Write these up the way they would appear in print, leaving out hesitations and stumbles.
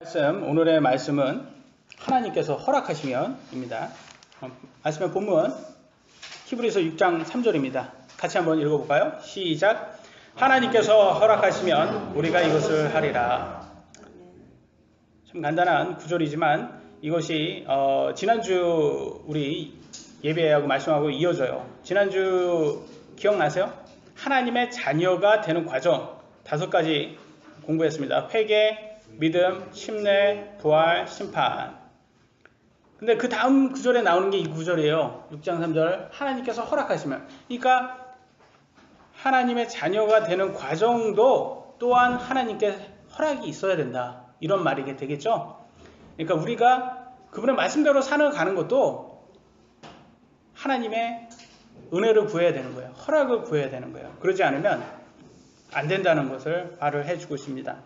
오늘의 말씀은 하나님께서 허락하시면입니다. 말씀의 본문 히브리서 6장 3절입니다. 같이 한번 읽어볼까요? 시작. 하나님께서 허락하시면 우리가 이것을 하리라. 참 간단한 구절이지만 이것이 지난주 우리 예배하고 말씀하고 이어져요. 지난주 기억나세요? 하나님의 자녀가 되는 과정 5가지 공부했습니다. 회개, 믿음, 심내, 부활, 심판. 근데 그 다음 구절에 나오는 게 이 구절이에요. 6장 3절. 하나님께서 허락하시면. 그러니까 하나님의 자녀가 되는 과정도 또한 하나님께 허락이 있어야 된다. 이런 말이 되겠죠. 그러니까 우리가 그분의 말씀대로 살아가는 것도 하나님의 은혜를 구해야 되는 거예요. 허락을 구해야 되는 거예요. 그러지 않으면 안 된다는 것을 말을 해주고 있습니다.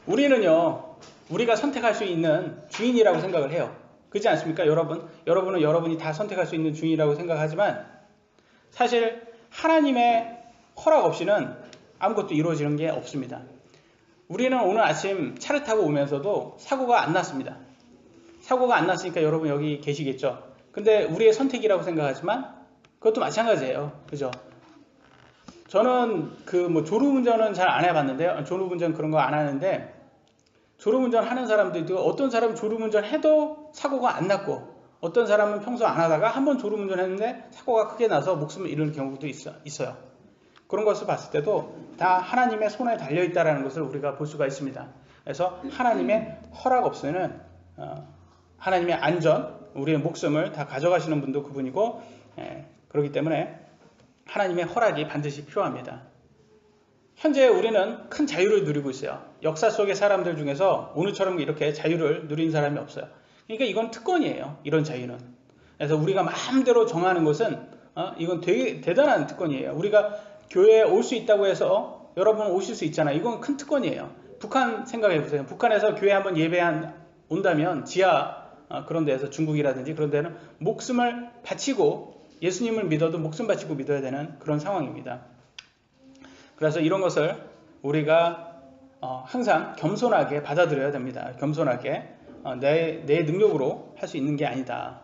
우리는요, 우리가 선택할 수 있는 주인이라고 생각을 해요. 그렇지 않습니까? 여러분은 여러분이 다 선택할 수 있는 주인이라고 생각하지만 사실 하나님의 허락 없이는 아무것도 이루어지는 게 없습니다. 우리는 오늘 아침 차를 타고 오면서도 사고가 안 났습니다. 사고가 안 났으니까 여러분 여기 계시겠죠. 근데 우리의 선택이라고 생각하지만 그것도 마찬가지예요. 그죠? 저는 졸음운전은 잘 안 해봤는데요. 졸음운전 그런 거 안 하는데 졸음운전 하는 사람들도 어떤 사람은 졸음운전 해도 사고가 안 났고 어떤 사람은 평소 안 하다가 한번 졸음운전 했는데 사고가 크게 나서 목숨을 잃는 경우도 있어요. 그런 것을 봤을 때도 다 하나님의 손에 달려있다는 것을 우리가 볼 수가 있습니다. 그래서 하나님의 허락 없이는 하나님의 안전, 우리의 목숨을 다 가져가시는 분도 그분이고 그렇기 때문에 하나님의 허락이 반드시 필요합니다. 현재 우리는 큰 자유를 누리고 있어요. 역사 속의 사람들 중에서 오늘처럼 이렇게 자유를 누린 사람이 없어요. 그러니까 이건 특권이에요. 이런 자유는. 그래서 우리가 마음대로 정하는 것은 이건 되게 대단한 특권이에요. 우리가 교회에 올 수 있다고 해서 여러분 오실 수 있잖아요. 이건 큰 특권이에요. 북한 생각해 보세요. 북한에서 교회 한번 온다면 지하 그런 데에서 중국이라든지 그런 데는 목숨을 바치고 예수님을 믿어도 목숨 바치고 믿어야 되는 그런 상황입니다. 그래서 이런 것을 우리가 항상 겸손하게 받아들여야 됩니다. 겸손하게 내 능력으로 할 수 있는 게 아니다.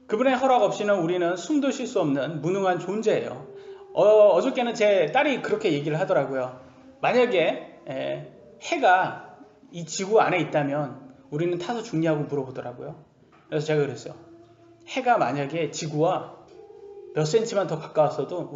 그분의 허락 없이는 우리는 숨도 쉴 수 없는 무능한 존재예요. 어저께는 제 딸이 그렇게 얘기를 하더라고요. 만약에 해가 이 지구 안에 있다면 우리는 타서 죽냐고 물어보더라고요. 그래서 제가 그랬어요. 해가 만약에 지구와 몇 센치만 더 가까웠어도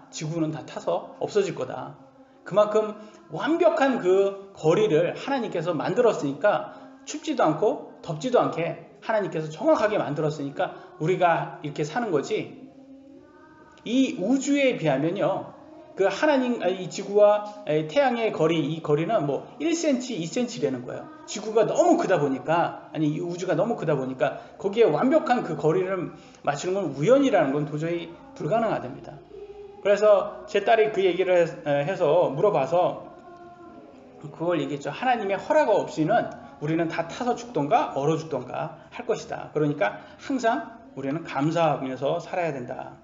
지구는 다 타서 없어질 거다. 그만큼 완벽한 그 거리를 하나님께서 만들었으니까 춥지도 않고 덥지도 않게 하나님께서 정확하게 만들었으니까 우리가 이렇게 사는 거지. 이 우주에 비하면요, 이 지구와 태양의 이 거리는 1cm, 2cm 되는 거예요. 지구가 너무 크다 보니까, 이 우주가 너무 크다 보니까 거기에 완벽한 그 거리를 맞추는 건 우연이라는 건 도저히 불가능하답니다. 그래서 제 딸이 그 얘기를 해서 물어봐서 그걸 얘기했죠. 하나님의 허락 없이는 우리는 다 타서 죽던가 얼어 죽던가 할 것이다. 그러니까 항상 우리는 감사하면서 살아야 된다.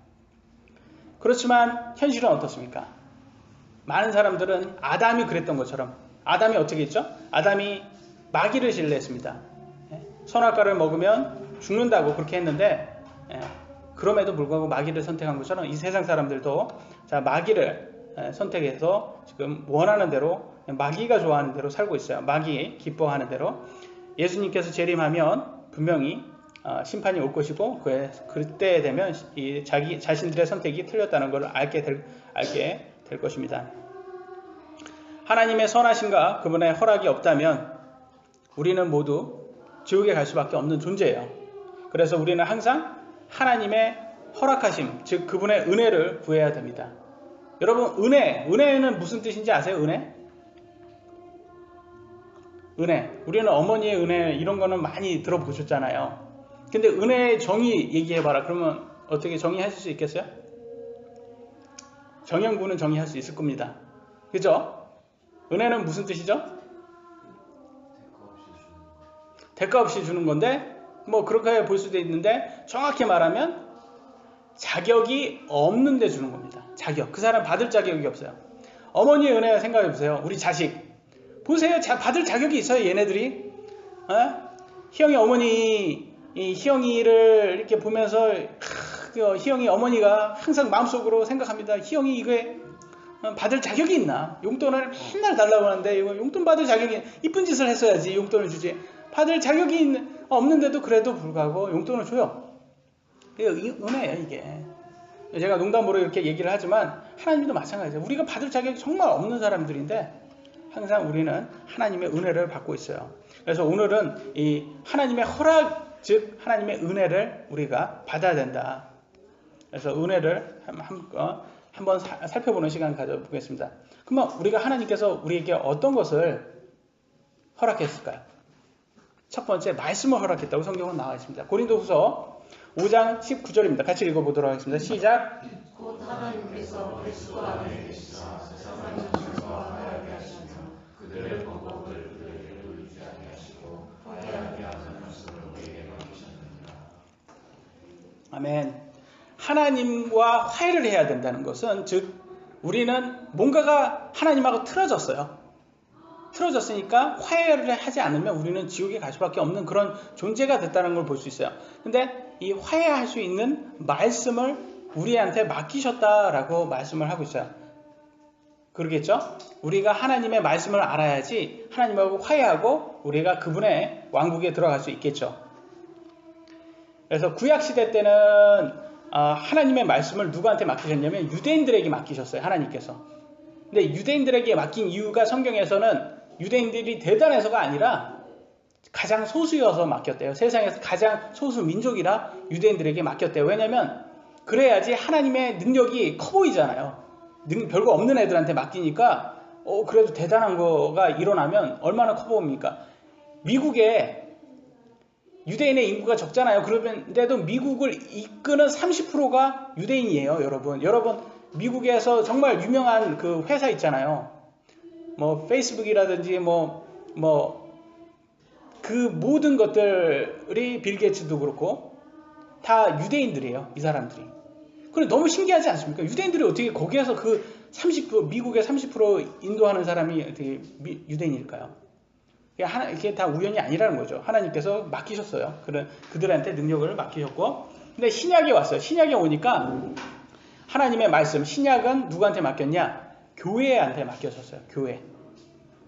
그렇지만 현실은 어떻습니까? 많은 사람들은 아담이 그랬던 것처럼 아담이 어떻게 했죠? 아담이 마귀를 신뢰했습니다. 선악과를 먹으면 죽는다고 그렇게 했는데 그럼에도 불구하고 마귀를 선택한 것처럼 이 세상 사람들도 마귀를 선택해서 지금 원하는 대로 마귀가 좋아하는 대로 살고 있어요. 마귀 기뻐하는 대로. 예수님께서 재림하면 분명히 심판이 올 것이고 그때 되면 자신들의 선택이 틀렸다는 걸 알게 될 것입니다. 하나님의 선하심과 그분의 허락이 없다면 우리는 모두 지옥에 갈 수밖에 없는 존재예요. 그래서 우리는 항상 하나님의 허락하심, 즉 그분의 은혜를 구해야 됩니다. 여러분, 은혜는 무슨 뜻인지 아세요? 은혜. 우리는 어머니의 은혜 이런 거는 많이 들어보셨잖아요. 근데 은혜의 정의 얘기해봐라. 그러면 어떻게 정의하실 수 있겠어요? 정형군은 정의할 수 있을 겁니다. 그죠? 은혜는 무슨 뜻이죠? 대가 없이 주는 건데 그렇게 볼 수도 있는데 정확히 말하면 자격이 없는데 주는 겁니다. 자격. 그 사람 받을 자격이 없어요. 어머니의 은혜 생각해 보세요. 우리 자식 보세요. 받을 자격이 있어요. 얘네들이. 희영이 어머니, 이 희영이를 이렇게 보면서 희영이 어머니가 항상 마음속으로 생각합니다. 희영이 이거에 받을 자격이 있나? 용돈을 맨날 달라고 하는데 이거 용돈 받을 자격이, 이쁜 짓을 했어야지 용돈을 주지. 받을 자격이 없는데도 그래도 불구하고 용돈을 줘요. 이게 은혜예요, 이게. 제가 농담으로 이렇게 얘기를 하지만 하나님도 마찬가지예요. 우리가 받을 자격이 정말 없는 사람들인데 항상 우리는 하나님의 은혜를 받고 있어요. 그래서 오늘은 이 하나님의 허락, 즉 하나님의 은혜를 우리가 받아야 된다. 그래서 은혜를 한번 살펴보는 시간 가져보겠습니다. 그러면 우리가 하나님께서 우리에게 어떤 것을 허락했을까요? 첫 번째, 말씀을 허락했다고 성경은 나와 있습니다. 고린도후서 5장 19절입니다. 같이 읽어보도록 하겠습니다. 시작. 곧 하나님께서 그리스도 안에 계시사 세상을 정죄하게 하시며 그들의 법을 그들에게 돌리지 아니하시고 화해하게 하는 말씀을 우리에게 맡기셨느니라. 아멘. 하나님과 화해를 해야 된다는 것은, 즉 우리는 뭔가가 하나님하고 틀어졌으니까 화해를 하지 않으면 우리는 지옥에 갈 수밖에 없는 그런 존재가 됐다는 걸 볼 수 있어요. 근데 이 화해할 수 있는 말씀을 우리한테 맡기셨다라고 말씀을 하고 있어요. 그러겠죠? 우리가 하나님의 말씀을 알아야지 하나님하고 화해하고 우리가 그분의 왕국에 들어갈 수 있겠죠. 그래서 구약시대 때는 하나님의 말씀을 누구한테 맡기셨냐면 유대인들에게 맡기셨어요. 하나님께서. 근데 유대인들에게 맡긴 이유가 성경에서는 유대인들이 대단해서가 아니라 가장 소수여서 맡겼대요. 세상에서 가장 소수 민족이라 유대인들에게 맡겼대요. 왜냐하면 그래야지 하나님의 능력이 커 보이잖아요. 별거 없는 애들한테 맡기니까 그래도 대단한 거가 일어나면 얼마나 커 보입니까? 미국에 유대인의 인구가 적잖아요. 그런데도 미국을 이끄는 30%가 유대인이에요. 여러분 미국에서 정말 유명한 그 회사 있잖아요. 뭐 페이스북이라든지 그 모든 것들이 빌 게이츠도 그렇고 다 유대인들이에요. 이 사람들이. 그래 너무 신기하지 않습니까? 유대인들이 어떻게 거기에서 그 30% 미국의 30% 인도하는 사람이 어떻게 유대인일까요? 이게 다 우연이 아니라는 거죠. 하나님께서 맡기셨어요. 그들한테 능력을 맡기셨고, 근데 신약이 왔어요. 신약이 오니까 하나님의 말씀, 신약은 누구한테 맡겼냐? 교회한테 맡겨졌어요. 교회.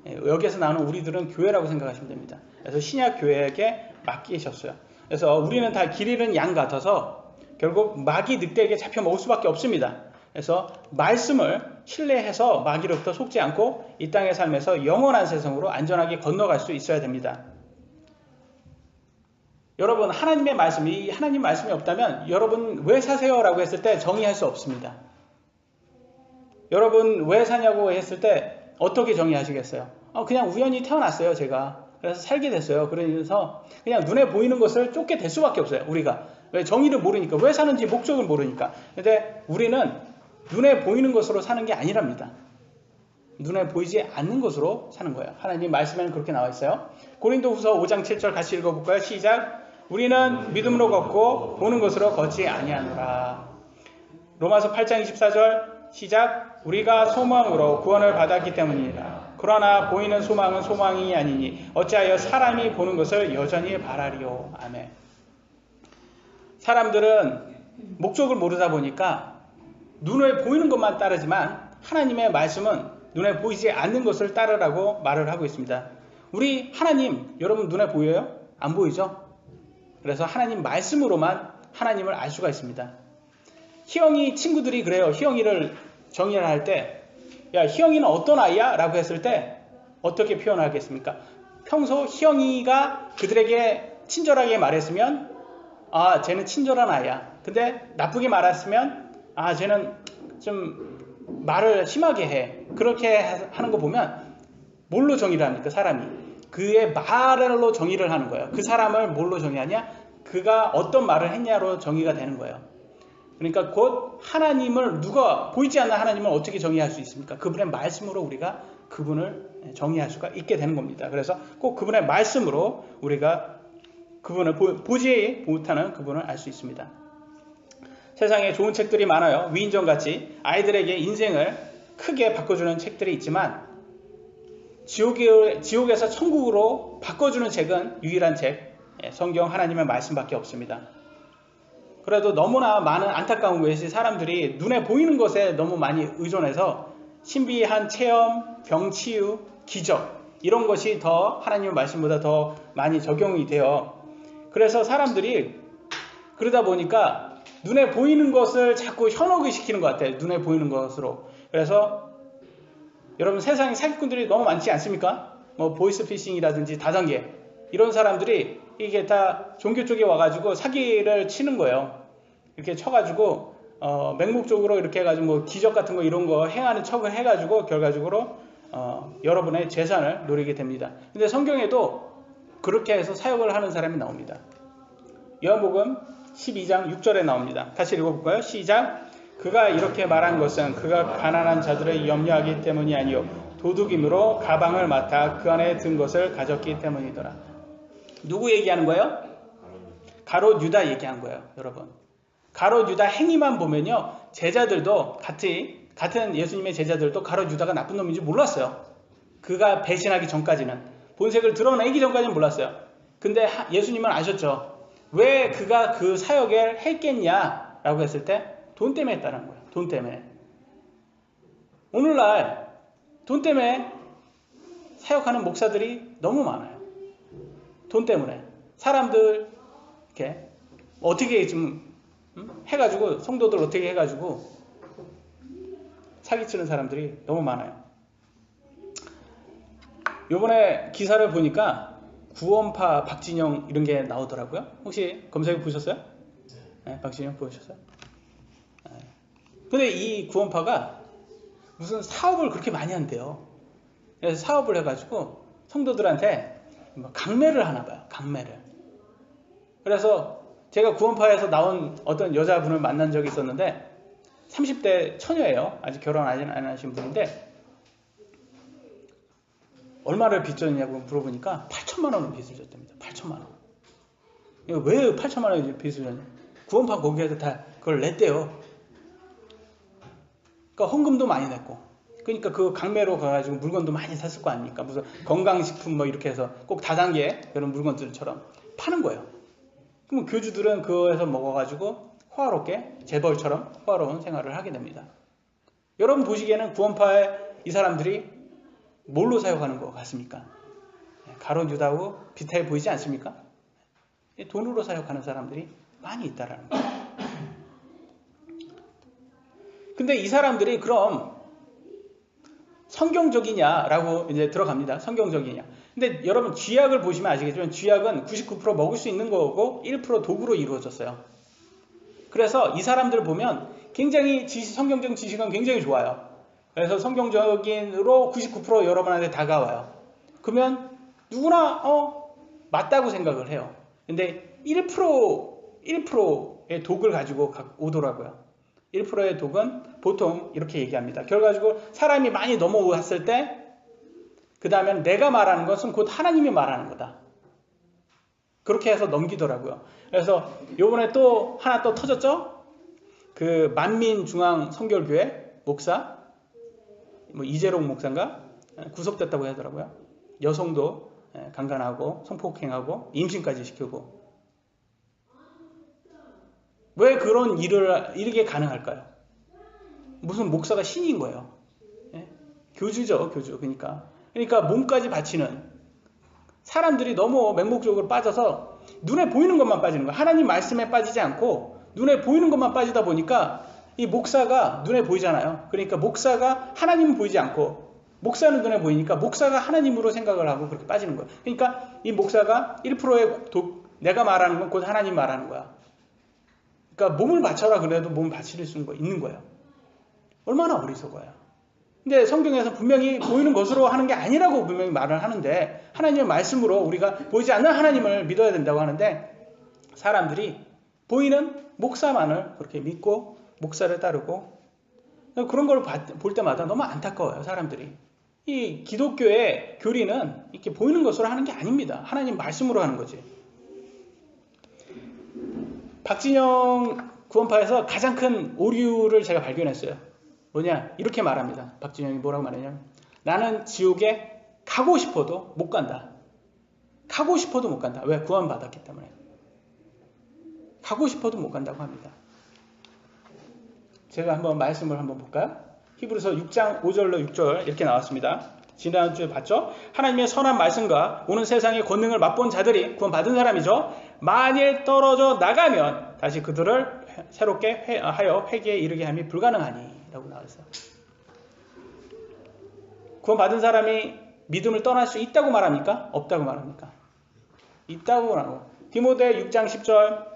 여기에서 나오는 우리들은 교회라고 생각하시면 됩니다. 그래서 신약 교회에게 맡기셨어요. 그래서 우리는 다 길 잃은 양 같아서 결국 마귀 늑대에게 잡혀 먹을 수밖에 없습니다. 그래서 말씀을 신뢰해서 마귀로부터 속지 않고 이 땅의 삶에서 영원한 세상으로 안전하게 건너갈 수 있어야 됩니다. 여러분, 하나님의 말씀이, 하나님 말씀이 없다면 여러분 왜 사세요? 라고 했을 때 정의할 수 없습니다. 여러분 왜 사냐고 했을 때 어떻게 정의하시겠어요? 그냥 우연히 태어났어요, 제가. 그래서 살게 됐어요. 그래서 그냥 눈에 보이는 것을 쫓게 될 수밖에 없어요, 우리가. 왜? 정의를 모르니까. 왜 사는지 목적을 모르니까. 근데 우리는 눈에 보이는 것으로 사는 게 아니랍니다. 눈에 보이지 않는 것으로 사는 거예요. 하나님 말씀에는 그렇게 나와 있어요. 고린도후서 5장 7절 같이 읽어볼까요? 시작. 우리는 믿음으로 걷고 보는 것으로 걷지 아니하노라. 로마서 8장 24절 시작. 우리가 소망으로 구원을 받았기 때문이라. 그러나 보이는 소망은 소망이 아니니 어찌하여 사람이 보는 것을 여전히 바라리요. 아멘. 사람들은 목적을 모르다 보니까 눈에 보이는 것만 따르지만 하나님의 말씀은 눈에 보이지 않는 것을 따르라고 말을 하고 있습니다. 우리 하나님, 여러분 눈에 보여요? 안 보이죠? 그래서 하나님 말씀으로만 하나님을 알 수가 있습니다. 희영이 친구들이 그래요. 희영이를 정의를 할 때, 야, 희영이는 어떤 아이야? 라고 했을 때 어떻게 표현하겠습니까? 평소 희영이가 그들에게 친절하게 말했으면 쟤는 친절한 아이야. 근데 나쁘게 말했으면 쟤는 좀 말을 심하게 해. 그렇게 하는 거 보면 뭘로 정의를 합니까? 사람이. 그의 말로 정의를 하는 거예요. 그 사람을 뭘로 정의하냐? 그가 어떤 말을 했냐로 정의가 되는 거예요. 그러니까 곧 하나님을, 누가 보이지 않는 하나님을 어떻게 정의할 수 있습니까? 그분의 말씀으로 우리가 그분을 정의할 수가 있게 되는 겁니다. 그래서 꼭 그분의 말씀으로 우리가 그분을 보지 못하는 그분을 알 수 있습니다. 세상에 좋은 책들이 많아요. 위인전같이 아이들에게 인생을 크게 바꿔주는 책들이 있지만 지옥에서 천국으로 바꿔주는 책은 유일한 책, 성경 하나님의 말씀밖에 없습니다. 그래도 너무나 많은 안타까운 것이 사람들이 눈에 보이는 것에 너무 많이 의존해서 신비한 체험, 병치유, 기적 이런 것이 더 하나님의 말씀보다 더 많이 적용이 돼요. 그래서 사람들이 그러다 보니까 눈에 보이는 것을 자꾸 현혹을 시키는 것 같아요. 눈에 보이는 것으로. 그래서 여러분 세상에 사기꾼들이 너무 많지 않습니까? 뭐 보이스피싱이라든지 다단계 이런 사람들이 이게 다 종교 쪽에 와가지고 사기를 치는 거예요. 이렇게 쳐가지고 맹목적으로 이렇게 해가지고 뭐 기적 같은 거 이런 거 행하는 척을 해가지고 결과적으로 여러분의 재산을 노리게 됩니다. 근데 성경에도 그렇게 해서 사역을 하는 사람이 나옵니다. 요한복음 12장 6절에 나옵니다. 다시 읽어볼까요? 시작. 그가 이렇게 말한 것은 그가 가난한 자들을 염려하기 때문이 아니요 도둑임으로 가방을 맡아 그 안에 든 것을 가졌기 때문이더라. 누구 얘기하는 거예요? 가롯 유다 얘기한 거예요. 여러분 가롯 유다 행위만 보면요 제자들도 같은 예수님의 제자들도 가롯 유다가 나쁜 놈인지 몰랐어요. 그가 배신하기 전까지는 본색을 드러내기 전까지는 몰랐어요. 근데 예수님은 아셨죠. 왜 그가 그 사역을 했겠냐라고 했을 때 돈 때문에 했다는 거예요. 돈 때문에. 오늘날 돈 때문에 사역하는 목사들이 너무 많아요. 돈 때문에. 사람들 이렇게 어떻게 좀 해가지고 성도들 어떻게 해가지고 사기치는 사람들이 너무 많아요. 요번에 기사를 보니까 구원파 박진영 이런 게 나오더라고요. 혹시 검색해 보셨어요? 네, 박진영 보셨어요? 네. 근데 이 구원파가 무슨 사업을 그렇게 많이 한대요. 그래서 사업을 해가지고 성도들한테 강매를 하나 봐요. 강매를. 그래서 제가 구원파에서 나온 어떤 여자분을 만난 적이 있었는데 30대 처녀예요. 아직 결혼 안 하신 분인데 얼마를 빚 졌냐고 물어보니까 8천만 원을 빚을 졌답니다. 8천만 원. 왜 8천만 원을 빚을 졌냐? 구원파 거기에서 다 그걸 냈대요. 그러니까 헌금도 많이 냈고. 그러니까 그 강매로 가가지고 물건도 많이 샀을 거 아닙니까? 무슨 건강식품 뭐 이렇게 해서 꼭 다단계 그런 물건들처럼 파는 거예요. 그럼 교주들은 그거에서 먹어가지고 호화롭게 재벌처럼 호화로운 생활을 하게 됩니다. 여러분 보시기에는 구원파의 이 사람들이 뭘로 사용하는 것 같습니까? 가롯 유다고 비슷해 보이지 않습니까? 돈으로 사용하는 사람들이 많이 있다라는 거예요. 근데 이 사람들이 그럼 성경적이냐라고 이제 들어갑니다. 성경적이냐. 근데 여러분 쥐약을 보시면 아시겠지만 쥐약은 99% 먹을 수 있는 거고 1% 독으로 이루어졌어요. 그래서 이 사람들을 보면 굉장히 성경적 지식은 굉장히 좋아요. 그래서 성경적인으로 99% 여러분한테 다가와요. 그러면 누구나 맞다고 생각을 해요. 근데 1%의 독을 가지고 오더라고요. 1%의 독은 보통 이렇게 얘기합니다. 결과적으로 사람이 많이 넘어왔을 때 그 다음에 내가 말하는 것은 곧 하나님이 말하는 거다. 그렇게 해서 넘기더라고요. 그래서 요번에 또 하나 또 터졌죠? 그 만민중앙성결교회 목사 뭐 이재롱 목사인가 구속됐다고 하더라고요. 여성도 강간하고 성폭행하고 임신까지 시키고. 왜 그런 일을 이렇게 가능할까요? 무슨 목사가 신인 거예요. 교주죠, 교주. 그러니까 몸까지 바치는 사람들이 너무 맹목적으로 빠져서 눈에 보이는 것만 빠지는 거예요. 하나님 말씀에 빠지지 않고 눈에 보이는 것만 빠지다 보니까 이 목사가 눈에 보이잖아요. 그러니까 목사가 하나님은 보이지 않고 목사는 눈에 보이니까 목사가 하나님으로 생각을 하고 그렇게 빠지는 거예요. 그러니까 이 목사가 1%의 내가 말하는 건 곧 하나님 말하는 거야. 그러니까 몸을 바쳐라 그래도 몸을 바칠 수 있는 거예요. 얼마나 어리석어요. 근데 성경에서 분명히 보이는 것으로 하는 게 아니라고 분명히 말을 하는데 하나님의 말씀으로 우리가 보이지 않는 하나님을 믿어야 된다고 하는데 사람들이 보이는 목사만을 그렇게 믿고 목사를 따르고 그런 걸 볼 때마다 너무 안타까워요. 사람들이. 이 기독교의 교리는 이렇게 보이는 것으로 하는 게 아닙니다. 하나님 말씀으로 하는 거지. 박진영 구원파에서 가장 큰 오류를 제가 발견했어요. 뭐냐? 이렇게 말합니다. 박진영이 뭐라고 말하냐면 나는 지옥에 가고 싶어도 못 간다. 가고 싶어도 못 간다. 왜? 구원받았기 때문에. 가고 싶어도 못 간다고 합니다. 제가 한번 말씀을 한번 볼까요? 히브리서 6장 5절로 6절 이렇게 나왔습니다. 지난주에 봤죠? 하나님의 선한 말씀과 오는 세상의 권능을 맛본 자들이 구원받은 사람이죠. 만일 떨어져 나가면 다시 그들을 새롭게 하여 회개에 이르게 함이 불가능하니 라고 나왔어요. 구원받은 사람이 믿음을 떠날 수 있다고 말합니까? 없다고 말합니까? 있다고 말하고. 디모데 6장 10절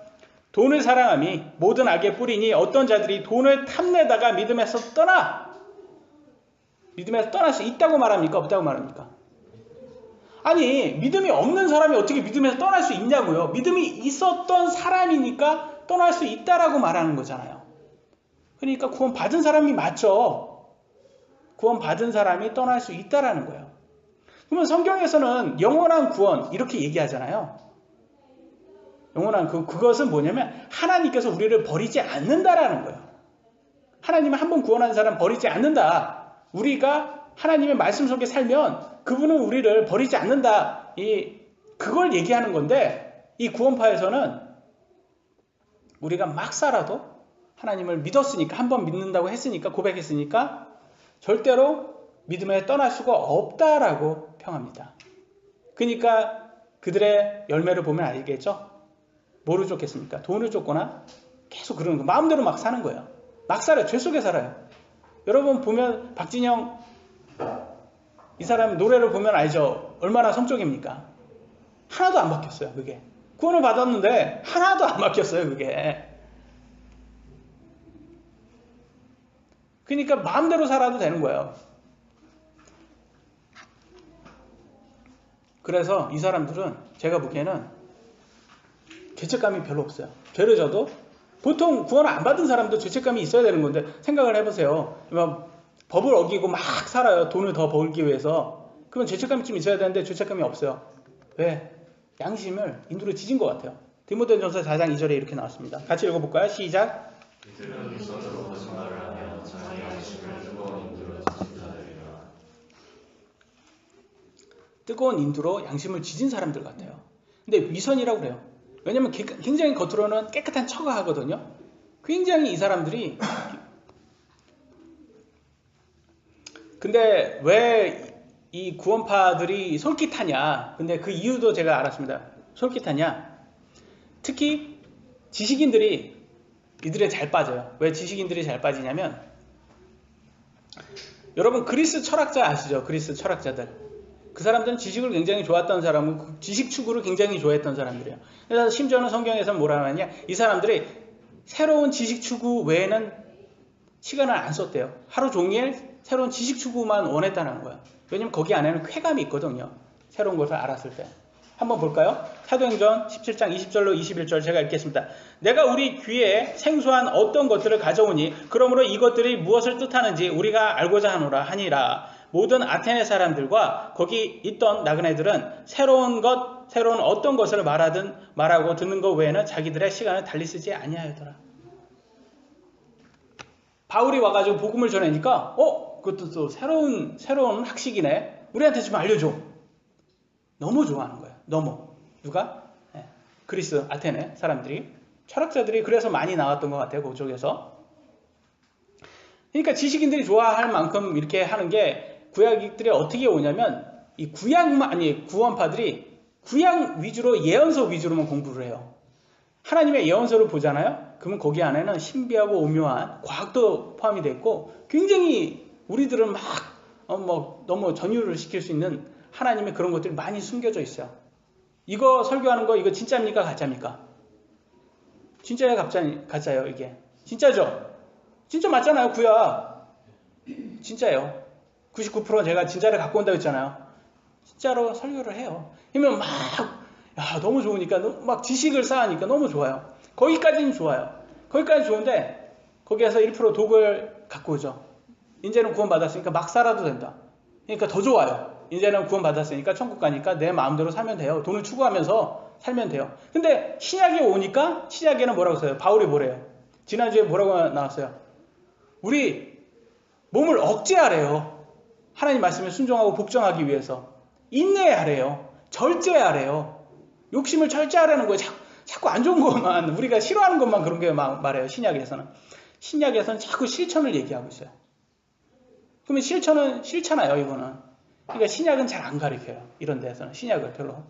돈을 사랑함이 모든 악의 뿌리니 어떤 자들이 돈을 탐내다가 믿음에서 떠날 수 있다고 말합니까? 없다고 말합니까? 아니, 믿음이 없는 사람이 어떻게 믿음에서 떠날 수 있냐고요. 믿음이 있었던 사람이니까 떠날 수 있다라고 말하는 거잖아요. 그러니까 구원받은 사람이 맞죠. 구원받은 사람이 떠날 수 있다라는 거예요. 그러면 성경에서는 영원한 구원 이렇게 얘기하잖아요. 영원한 그것은 뭐냐면 하나님께서 우리를 버리지 않는다라는 거예요. 하나님은 한번 구원한 사람 버리지 않는다. 우리가 하나님의 말씀 속에 살면 그분은 우리를 버리지 않는다. 그걸 얘기하는 건데 이 구원파에서는 우리가 막 살아도 하나님을 믿었으니까 한번 믿는다고 했으니까 고백했으니까 절대로 믿음에 떠날 수가 없다라고 평합니다. 그러니까 그들의 열매를 보면 알겠죠? 뭐를 쫓겠습니까? 돈을 쫓거나 계속 그러는 거 마음대로 막 사는 거예요. 막 살아요. 죄 속에 살아요. 여러분 보면 박진영 이 사람 노래를 보면 알죠? 얼마나 성적입니까? 하나도 안 바뀌었어요. 그게 구원을 받았는데 하나도 안 바뀌었어요. 그게 그러니까 마음대로 살아도 되는 거예요. 그래서 이 사람들은 제가 보기에는 죄책감이 별로 없어요. 죄를 져도 보통 구원을 안 받은 사람도 죄책감이 있어야 되는 건데 생각을 해보세요. 법을 어기고 막 살아요. 돈을 더 벌기 위해서. 그러면 죄책감이 좀 있어야 되는데 죄책감이 없어요. 왜? 양심을 인두로 지진 것 같아요. 디모데전서 4장 2절에 이렇게 나왔습니다. 같이 읽어볼까요? 시작. 이들은 위선으로 거짓말을 하며 자기 양심을 뜨거운 인두로 지진 자들이라. 뜨거운 인두로 양심을 지진 사람들 같아요. 근데 위선이라고 그래요. 왜냐면 굉장히 겉으로는 깨끗한 척을 하거든요. 굉장히 이 사람들이 근데 왜 이 구원파들이 솔깃하냐. 근데 그 이유도 제가 알았습니다. 솔깃하냐. 특히 지식인들이 이들에 잘 빠져요. 왜 지식인들이 잘 빠지냐면 여러분 그리스 철학자 아시죠? 그리스 철학자들. 그 사람들은 지식을 굉장히 좋아했던 사람은 지식 추구를 굉장히 좋아했던 사람들이에요. 그래서 심지어는 성경에서는 뭐라 하느냐. 이 사람들이 새로운 지식 추구 외에는 시간을 안 썼대요. 하루 종일 새로운 지식 추구만 원했다는 거예요. 왜냐면 거기 안에는 쾌감이 있거든요. 새로운 것을 알았을 때. 한번 볼까요? 사도행전 17장 20절로 21절 제가 읽겠습니다. 내가 우리 귀에 생소한 어떤 것들을 가져오니 그러므로 이것들이 무엇을 뜻하는지 우리가 알고자 하노라 하니라. 모든 아테네 사람들과 거기 있던 나그네들은 새로운 어떤 것을 말하고 듣는 것 외에는 자기들의 시간을 달리 쓰지 아니하였더라. 바울이 와가지고 복음을 전하니까 그것도 또 새로운 학식이네. 우리한테 좀 알려줘. 너무 좋아하는 거예요. 너무. 누가? 그리스 아테네 사람들이. 철학자들이 그래서 많이 나왔던 것 같아요. 그쪽에서. 그러니까 지식인들이 좋아할 만큼 이렇게 하는 게 구약들이 어떻게 오냐면 이 구원파들이 구약 위주로 예언서 위주로만 공부를 해요. 하나님의 예언서를 보잖아요. 그러면 거기 안에는 신비하고 오묘한 과학도 포함이 되어 있고 굉장히 우리들은 막 너무 전율을 시킬 수 있는 하나님의 그런 것들이 많이 숨겨져 있어요. 이거 설교하는 거 이거 진짜입니까? 가짜입니까? 진짜예요? 가짜예요? 이게 진짜죠? 진짜 맞잖아요. 구약 진짜예요. 99% 제가 진짜를 갖고 온다고 했잖아요. 진짜로 설교를 해요. 그러면 너무 좋으니까 막 지식을 쌓으니까 너무 좋아요. 거기까지는 좋아요. 거기까지 좋은데 거기에서 1% 독을 갖고 오죠. 이제는 구원받았으니까 막 살아도 된다. 그러니까 더 좋아요. 이제는 구원받았으니까 천국 가니까 내 마음대로 살면 돼요. 돈을 추구하면서 살면 돼요. 근데 신약에 오니까 신약에는 뭐라고 써요? 바울이 뭐래요? 지난주에 뭐라고 나왔어요? 우리 몸을 억제하래요. 하나님 말씀에 순종하고 복종하기 위해서. 인내하래요. 절제하래요. 욕심을 절제하라는 거예요. 자꾸 안 좋은 것만, 우리가 싫어하는 것만 그런 게 말해요. 신약에서는. 신약에서는 자꾸 실천을 얘기하고 있어요. 그러면 실천은 싫잖아요, 이거는. 그러니까 신약은 잘 안 가르쳐요. 이런 데에서는. 신약을 별로.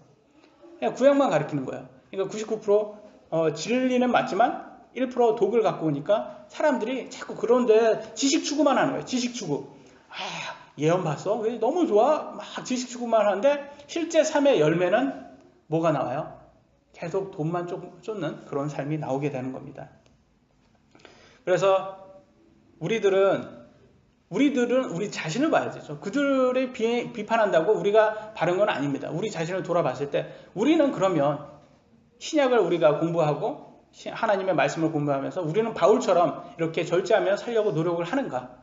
그냥 구약만 가르치는 거예요. 그러니까 99% 진리는 맞지만 1% 독을 갖고 오니까 사람들이 자꾸 그런데 지식 추구만 하는 거예요. 지식 추구. 예언 봤어? 왜 너무 좋아? 막 지식 추구만 하는데 실제 삶의 열매는 뭐가 나와요? 계속 돈만 쫓는 그런 삶이 나오게 되는 겁니다. 그래서 우리들은 우리 자신을 봐야죠. 그들을 비판한다고 우리가 바른 건 아닙니다. 우리 자신을 돌아봤을 때 우리는 그러면 신약을 우리가 공부하고 하나님의 말씀을 공부하면서 우리는 바울처럼 이렇게 절제하며 살려고 노력을 하는가?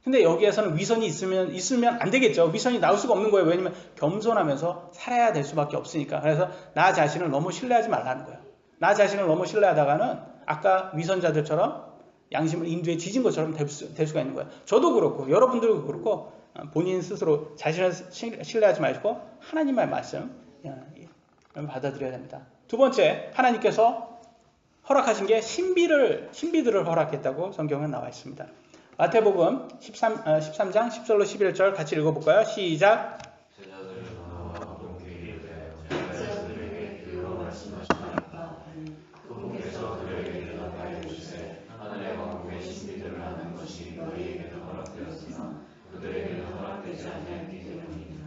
근데 여기에서는 위선이 있으면 안 되겠죠. 위선이 나올 수가 없는 거예요. 왜냐면 겸손하면서 살아야 될 수밖에 없으니까. 그래서 나 자신을 너무 신뢰하지 말라는 거예요. 나 자신을 너무 신뢰하다가는 아까 위선자들처럼 양심을 인두에 지진 것처럼 될 수가 있는 거예요. 저도 그렇고 여러분들도 그렇고 본인 스스로 자신을 신뢰하지 말고 하나님의 말씀 받아들여야 됩니다. 두 번째, 하나님께서 허락하신 게 신비들을 허락했다고 성경에 나와 있습니다. 마태복음 13장 10절로 11절 같이 읽어볼까요? 시작. 제자들이 나와 그분께 이르되 제자들에게 비유로 말씀하시나이까 그분께서 그들에게 대답하여 주시되 하늘의 왕국의 신비들을 아는 것이 너희에게도 허락되었으나 그들에게는 허락되지 아니하기 때문이니라.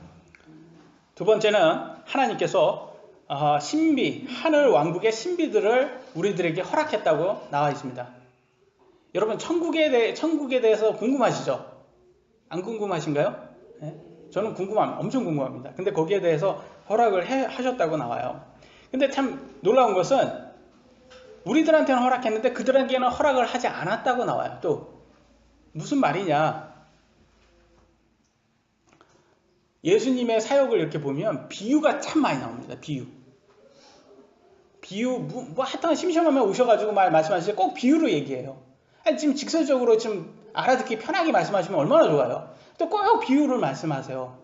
두 번째는 하나님께서 하늘 왕국의 신비들을 우리들에게 허락했다고 나와 있습니다. 여러분 천국에 대해서 궁금하시죠? 안 궁금하신가요? 네? 저는 엄청 궁금합니다. 근데 거기에 대해서 허락을 하셨다고 나와요. 근데 참 놀라운 것은 우리들한테는 허락했는데 그들에게는 허락을 하지 않았다고 나와요. 또 무슨 말이냐? 예수님의 사역을 이렇게 보면 비유가 참 많이 나옵니다. 비유 하여튼 심심하면 오셔가지고 말씀하시죠. 꼭 비유로 얘기해요. 지금 직설적으로 좀 알아듣기 편하게 말씀하시면 얼마나 좋아요. 또 꼭 비유를 말씀하세요.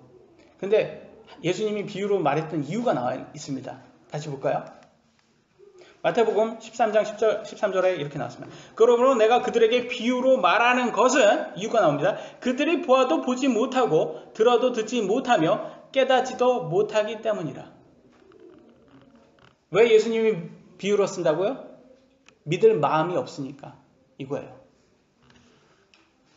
근데 예수님이 비유로 말했던 이유가 나와 있습니다. 다시 볼까요? 마태복음 13장 13절에 이렇게 나왔습니다. 그러므로 내가 그들에게 비유로 말하는 것은 이유가 나옵니다. 그들이 보아도 보지 못하고 들어도 듣지 못하며 깨닫지도 못하기 때문이라. 왜 예수님이 비유로 쓴다고요? 믿을 마음이 없으니까. 이거예요.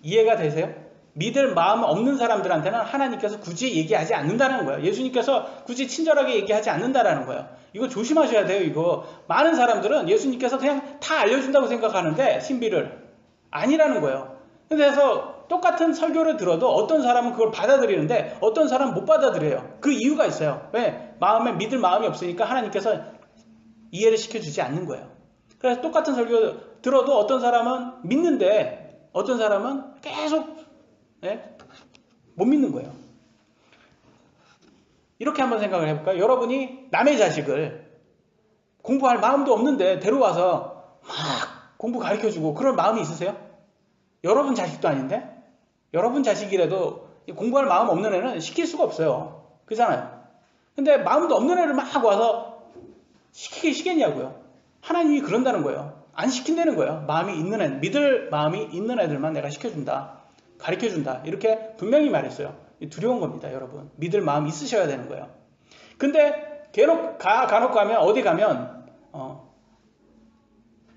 이해가 되세요? 믿을 마음 없는 사람들한테는 하나님께서 굳이 얘기하지 않는다는 거예요. 예수님께서 굳이 친절하게 얘기하지 않는다라는 거예요. 이거 조심하셔야 돼요. 이거 많은 사람들은 예수님께서 그냥 다 알려준다고 생각하는데 신비를 아니라는 거예요. 그래서 똑같은 설교를 들어도 어떤 사람은 그걸 받아들이는데 어떤 사람은 못 받아들여요. 그 이유가 있어요. 왜? 믿을 마음이 없으니까 하나님께서 이해를 시켜주지 않는 거예요. 그래서 똑같은 설교 들어도 어떤 사람은 믿는데 어떤 사람은 계속 못 믿는 거예요. 이렇게 한번 생각을 해볼까요? 여러분이 남의 자식을 공부할 마음도 없는데 데려와서 막 공부 가르쳐주고 그럴 마음이 있으세요? 여러분 자식도 아닌데? 여러분 자식이라도 공부할 마음 없는 애는 시킬 수가 없어요. 그렇잖아요. 근데 마음도 없는 애를 막 와서 시키겠냐고요. 하나님이 그런다는 거예요. 안 시킨다는 거예요. 믿을 마음이 있는 애들만 내가 시켜준다. 가르쳐준다. 이렇게 분명히 말했어요. 두려운 겁니다, 여러분. 믿을 마음이 있으셔야 되는 거예요. 근데 간혹 가면 어디 가면